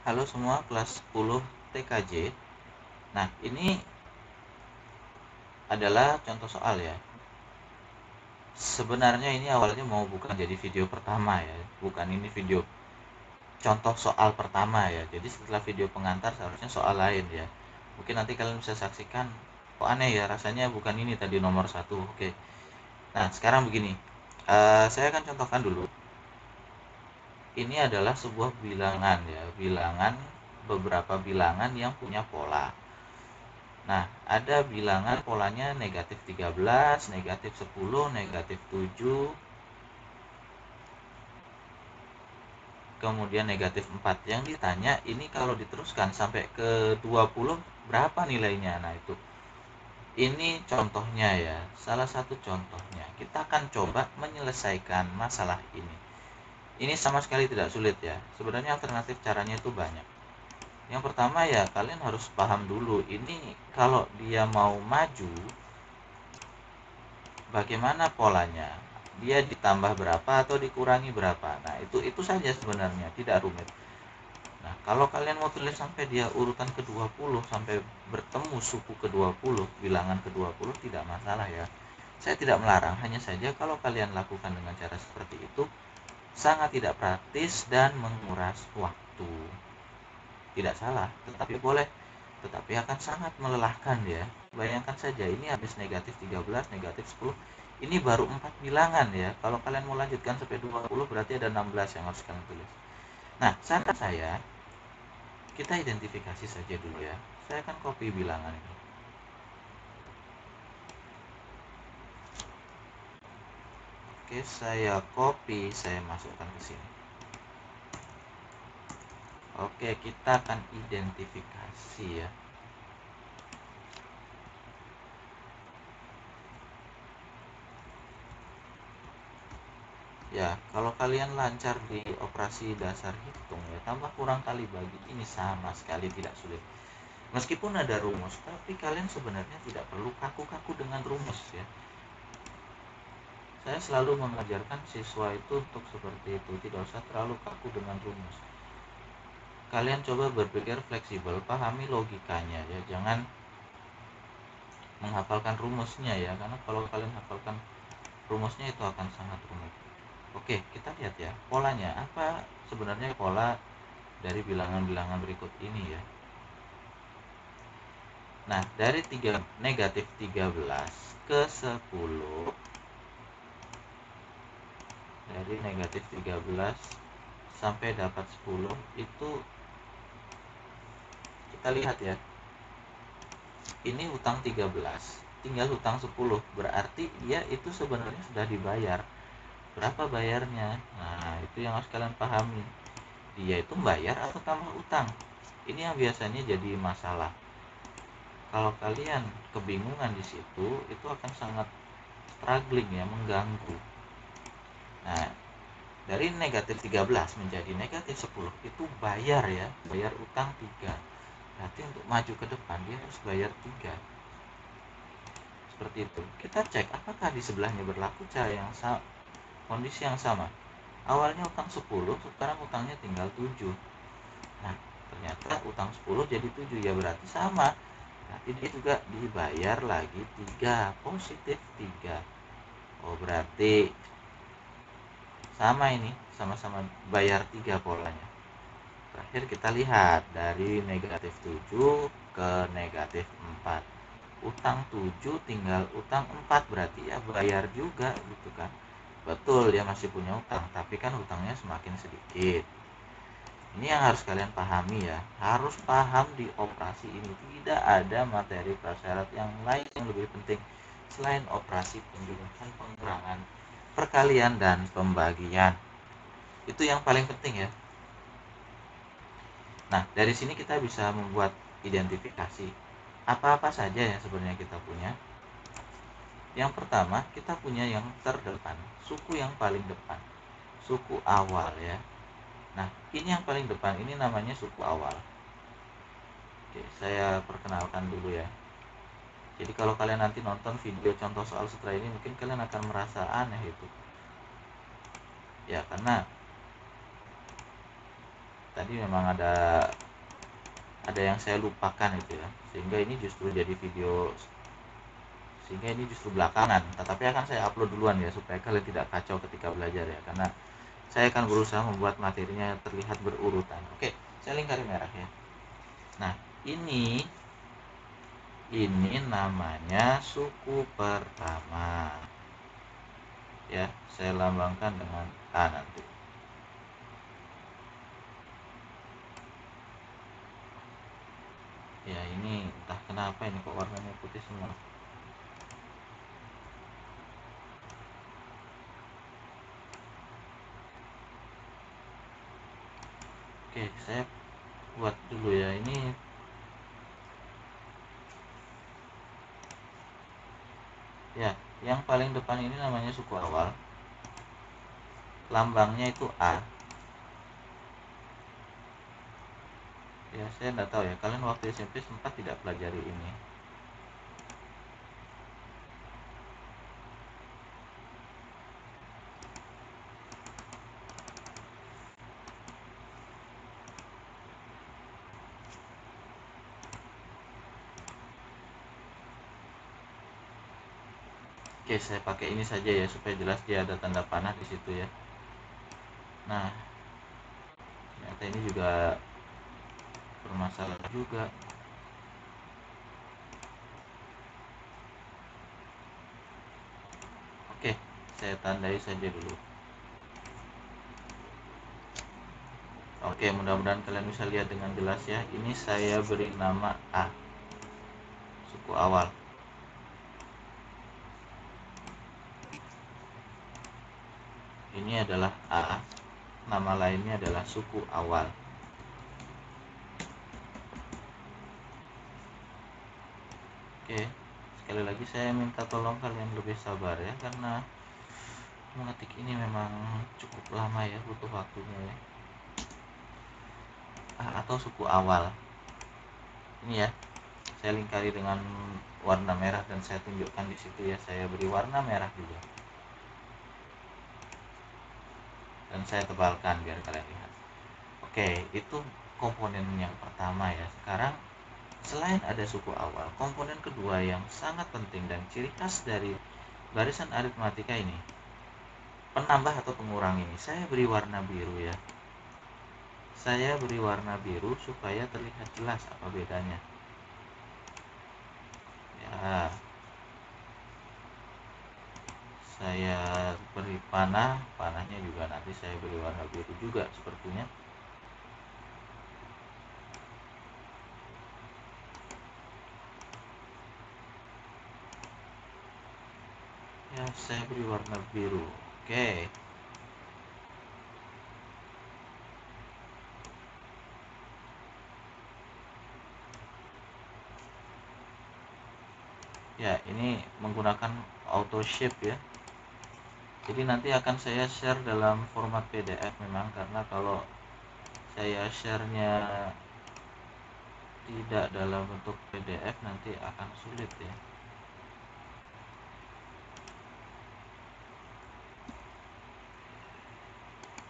Halo semua, kelas 10 TKJ. Nah, ini adalah contoh soal ya. Sebenarnya ini awalnya mau bukan jadi video pertama ya. Bukan ini video contoh soal pertama ya. Jadi setelah video pengantar seharusnya soal lain ya. Mungkin nanti kalian bisa saksikan, kok aneh ya, rasanya bukan ini tadi nomor 1. Oke. Nah, sekarang begini. Saya akan contohkan dulu. Ini adalah sebuah bilangan ya. Beberapa bilangan yang punya pola. Nah, ada bilangan polanya negatif 13, negatif 10, negatif 7, kemudian negatif 4. Yang ditanya ini kalau diteruskan sampai ke 20 berapa nilainya? Nah, itu. Ini contohnya ya, salah satu contohnya. Kita akan coba menyelesaikan masalah ini. Ini sama sekali tidak sulit ya. Sebenarnya alternatif caranya itu banyak. Yang pertama ya, kalian harus paham dulu, ini kalau dia mau maju, bagaimana polanya, dia ditambah berapa atau dikurangi berapa. Nah, itu saja sebenarnya, tidak rumit. Nah, kalau kalian mau tulis sampai dia urutan ke-20 sampai bertemu suku ke-20, bilangan ke-20, tidak masalah ya. Saya tidak melarang, hanya saja kalau kalian lakukan dengan cara seperti itu sangat tidak praktis dan menguras waktu. Tidak salah, tetapi akan sangat melelahkan ya. Bayangkan saja, ini habis negatif 13, negatif 10, ini baru 4 bilangan ya. Kalau kalian mau lanjutkan sampai 20 berarti ada 16 yang harus kalian tulis. Nah, saran saya, kita identifikasi saja dulu ya. Saya akan copy bilangan ini. Oke, saya copy, saya masukkan ke sini. Oke, kita akan identifikasi ya. Ya, kalau kalian lancar di operasi dasar hitung ya, tambah kurang kali bagi ini sama sekali tidak sulit. Meskipun ada rumus, tapi kalian sebenarnya tidak perlu kaku-kaku dengan rumus ya. Saya selalu mengajarkan siswa itu untuk seperti itu, tidak usah terlalu kaku dengan rumus. Kalian coba berpikir fleksibel, pahami logikanya ya, jangan menghafalkan rumusnya ya, karena kalau kalian hafalkan rumusnya itu akan sangat rumit. Oke, kita lihat ya, polanya apa sebenarnya pola dari bilangan-bilangan berikut ini ya. Nah, dari negatif 13 ke 10, dari negatif 13 sampai dapat 10, itu kita lihat ya, ini hutang 13, tinggal hutang 10, berarti dia itu sebenarnya sudah dibayar. Berapa bayarnya? Nah, itu yang harus kalian pahami, dia itu bayar atau tambah utang. Ini yang biasanya jadi masalah. Kalau kalian kebingungan di situ, itu akan sangat struggling ya, mengganggu. Nah, dari negatif 13 menjadi negatif 10 itu bayar ya, bayar utang 3. Berarti untuk maju ke depan dia harus bayar 3. Seperti itu. Kita cek apakah di sebelahnya berlaku cara yang sama, kondisi yang sama. Awalnya utang 10, sekarang utangnya tinggal 7. Nah, ternyata utang 10 jadi 7 ya, berarti sama. Berarti dia juga dibayar lagi 3, positif 3. Oh, berarti sama ini, sama-sama bayar 3 polanya. Terakhir kita lihat dari negatif 7 ke negatif 4. Utang 7 tinggal utang 4, berarti ya bayar juga gitu kan. Betul, dia masih punya utang, tapi kan utangnya semakin sedikit. Ini yang harus kalian pahami ya. Harus paham di operasi ini. Tidak ada materi prasyarat yang lain yang lebih penting selain operasi penjumlahan, pengurangan, perkalian, dan pembagian. Itu yang paling penting ya. Nah, dari sini kita bisa membuat identifikasi apa-apa saja yang sebenarnya kita punya. Yang pertama, kita punya yang terdepan, suku yang paling depan, suku awal ya. Nah, ini yang paling depan, ini namanya suku awal. Oke, saya perkenalkan dulu ya. Jadi kalau kalian nanti nonton video contoh soal setelah ini, mungkin kalian akan merasa aneh itu. Ya, karena tadi memang ada yang saya lupakan itu ya, sehingga ini justru jadi video, sehingga ini justru belakangan, tetapi akan saya upload duluan ya supaya kalian tidak kacau ketika belajar ya, karena saya akan berusaha membuat materinya terlihat berurutan. Oke, saya lingkari merah ya. Nah, ini namanya suku pertama ya, saya lambangkan dengan A nanti. Ya, ini entah kenapa ini kok warnanya putih semua. Oke, saya buat dulu ya. Ini ya, yang paling depan ini namanya suku awal, lambangnya itu A ya. Saya nggak tahu ya, kalian waktu SMP sempat tidak pelajari ini. Oke, saya pakai ini saja ya supaya jelas dia ada tanda panah di situ ya. Nah, ternyata ini juga bermasalah juga. Oke, saya tandai saja dulu. Oke, mudah-mudahan kalian bisa lihat dengan jelas ya. Ini saya beri nama A, suku awal. Ini adalah A, nama lainnya adalah suku awal. Oke, sekali lagi saya minta tolong kalian lebih sabar ya, karena mengetik ini memang cukup lama ya, butuh waktunya ya. Atau suku awal. Ini ya, saya lingkari dengan warna merah dan saya tunjukkan di situ ya, saya beri warna merah juga. Dan saya tebalkan biar kalian lihat. Oke, itu komponen yang pertama ya. Sekarang selain ada suku awal, komponen kedua yang sangat penting dan ciri khas dari barisan aritmatika ini, penambah atau pengurang ini. Saya beri warna biru ya. Saya beri warna biru supaya terlihat jelas apa bedanya. Ya, saya beri panahnya juga nanti saya beri warna biru juga sepertinya. Ya, saya beri warna biru. Oke. Ya, ini menggunakan auto shape ya. Jadi nanti akan saya share dalam format PDF memang, karena kalau saya share-nya tidak dalam bentuk PDF nanti akan sulit ya.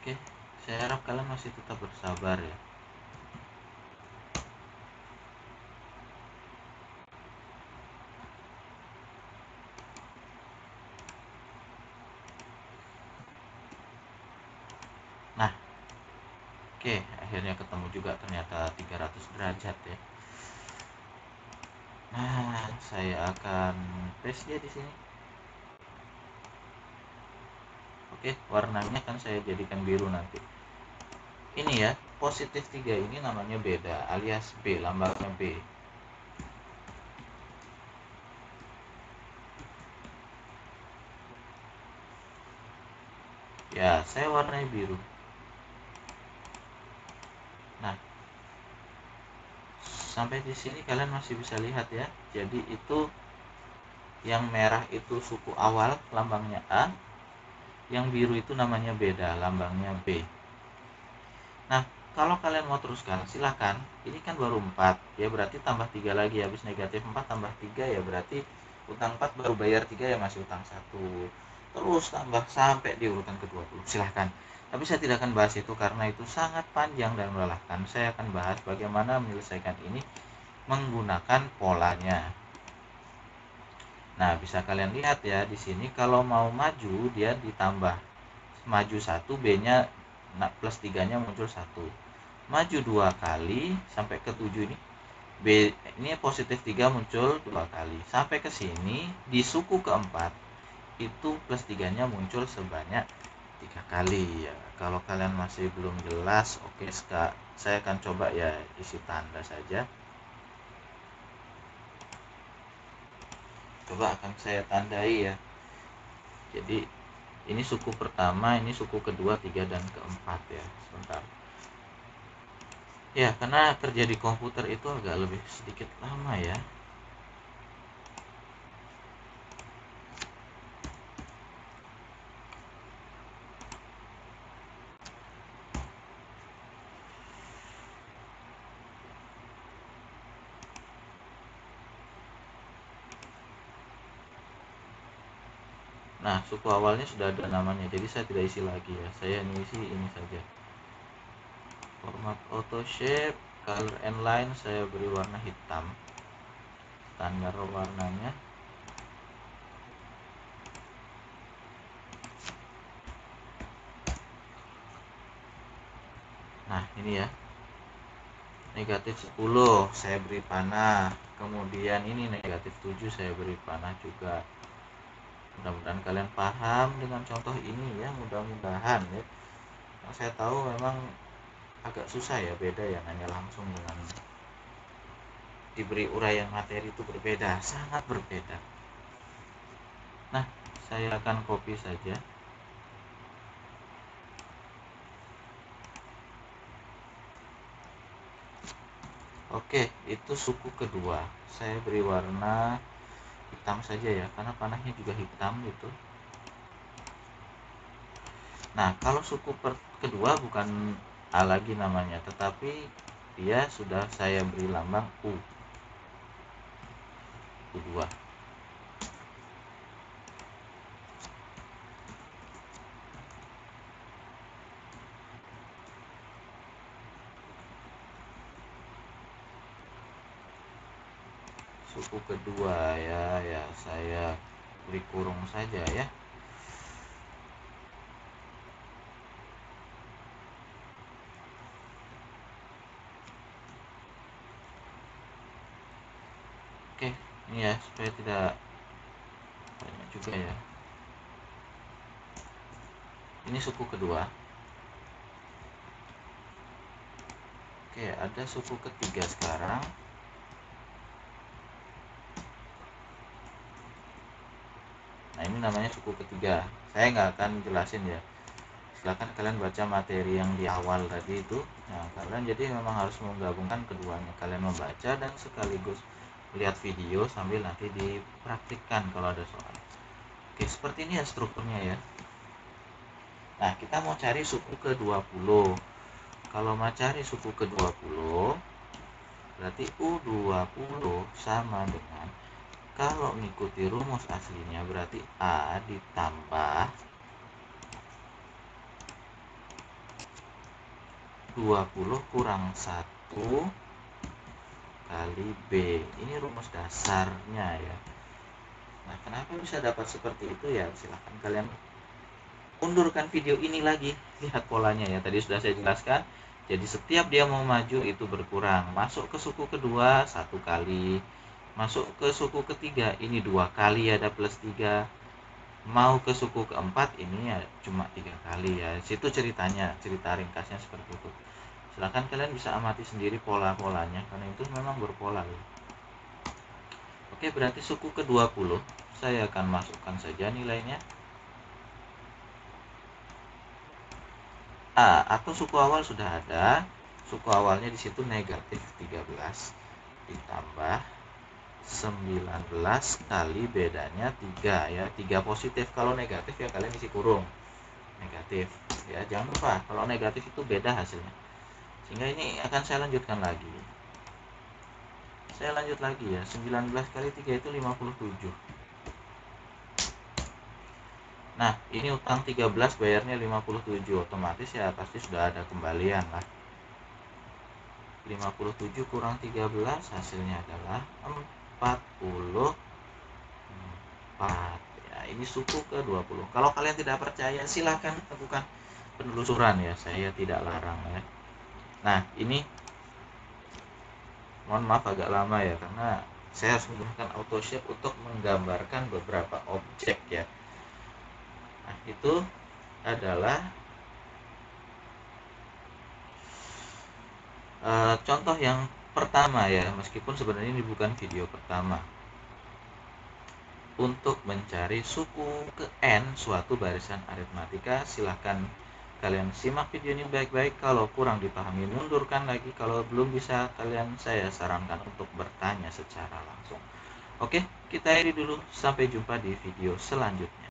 Oke, saya harap kalian masih tetap bersabar ya. Nah, oke, akhirnya ketemu juga ternyata 300 derajat ya. Nah, saya akan paste dia di sini. Oke, warnanya kan saya jadikan biru nanti. Ini ya, positif 3 ini namanya beda, alias B, lambangnya B. Ya, saya warnai biru. Nah, sampai di sini kalian masih bisa lihat ya. Jadi itu yang merah itu suku awal, lambangnya A. Yang biru itu namanya beda, lambangnya B. Nah, kalau kalian mau teruskan, silahkan. Ini kan baru 4, ya berarti tambah 3 lagi. Habis negatif 4 tambah 3 ya berarti utang 4 baru bayar 3 ya masih utang 1. Terus tambah sampai di urutan ke-20. Silahkan. Tapi saya tidak akan bahas itu karena itu sangat panjang dan melelahkan. Saya akan bahas bagaimana menyelesaikan ini menggunakan polanya. Nah, bisa kalian lihat ya di sini kalau mau maju dia ditambah maju 1, B-nya plus 3-nya muncul 1. Maju 2 kali sampai ke 7 ini. B ini positif 3 muncul 2 kali. Sampai ke sini di suku keempat itu plus 3-nya muncul sebanyak 3 kali ya. Kalau kalian masih belum jelas, oke, saya akan coba ya isi tanda saja. Coba akan saya tandai ya. Jadi ini suku pertama, ini suku kedua, 3 dan keempat ya. Sebentar. Ya, karena kerja di komputer itu agak lebih sedikit lama ya. Nah, suku awalnya sudah ada namanya, jadi saya tidak isi lagi ya. Saya isi ini saja. Format auto shape, color and line saya beri warna hitam. Standar warnanya. Nah, ini ya. Negatif 10 saya beri panah. Kemudian ini negatif 7 saya beri panah juga. Mudah-mudahan kalian paham dengan contoh ini ya, mudah-mudahan ya. Yang saya tahu memang agak susah ya, beda ya nanya langsung dengan diberi uraian materi itu berbeda, sangat berbeda. Nah, saya akan copy saja. Oke, itu suku kedua. Saya beri warna hitam saja ya, karena panahnya juga hitam gitu. Nah, kalau suku kedua bukan A lagi namanya, tetapi dia sudah saya beri lambang U. U2. Suku kedua ya saya beri kurung saja ya. Oke, ini ya supaya tidak banyak juga ya. Ini suku kedua. Oke, ada suku ketiga sekarang. Nah, ini namanya suku ketiga. Saya nggak akan jelasin ya. Silahkan kalian baca materi yang di awal tadi itu. Nah, kalian jadi memang harus menggabungkan keduanya. Kalian membaca dan sekaligus lihat video sambil nanti dipraktikkan kalau ada soal. Oke, seperti ini ya strukturnya ya. Nah, kita mau cari suku ke-20. Kalau mau cari suku ke-20, berarti U20 sama dengan, kalau mengikuti rumus aslinya berarti A ditambah 20 kurang 1 kali B. Ini rumus dasarnya ya. Nah, kenapa bisa dapat seperti itu ya? Silahkan kalian undurkan video ini lagi, lihat polanya ya. Tadi sudah saya jelaskan. Jadi setiap dia mau maju itu berkurang. Masuk ke suku kedua 1 kali. Masuk ke suku ketiga ini 2 kali, ada plus 3. Mau ke suku keempat ini ya cuma 3 kali ya. Situ ceritanya, cerita ringkasnya seperti itu. Silahkan kalian bisa amati sendiri pola-polanya karena itu memang berpola ya. Oke, berarti suku ke-20 saya akan masukkan saja nilainya A, atau suku awal sudah ada. Suku awalnya di situ negatif 13 ditambah 19 kali bedanya 3 ya. 3 positif, kalau negatif ya kalian isi kurung negatif ya. Jangan lupa kalau negatif itu beda hasilnya. Sehingga ini akan saya lanjutkan lagi. Saya lanjut lagi ya. 19 kali 3 itu 57. Nah, ini utang 13 bayarnya 57, otomatis ya pasti sudah ada kembalian lah. 57 kurang 13 hasilnya adalah 44. Ya, ini suku ke 20. Kalau kalian tidak percaya silahkan lakukan penelusuran ya, saya tidak larang ya. Nah, ini mohon maaf agak lama ya, karena saya harus menggunakan AutoShape untuk menggambarkan beberapa objek ya. Nah, itu adalah contoh yang pertama ya, meskipun sebenarnya ini bukan video pertama. Untuk mencari suku ke N suatu barisan aritmatika, silahkan kalian simak video ini baik-baik. Kalau kurang dipahami, mundurkan lagi. Kalau belum bisa, saya sarankan untuk bertanya secara langsung. Oke, kita akhiri dulu. Sampai jumpa di video selanjutnya.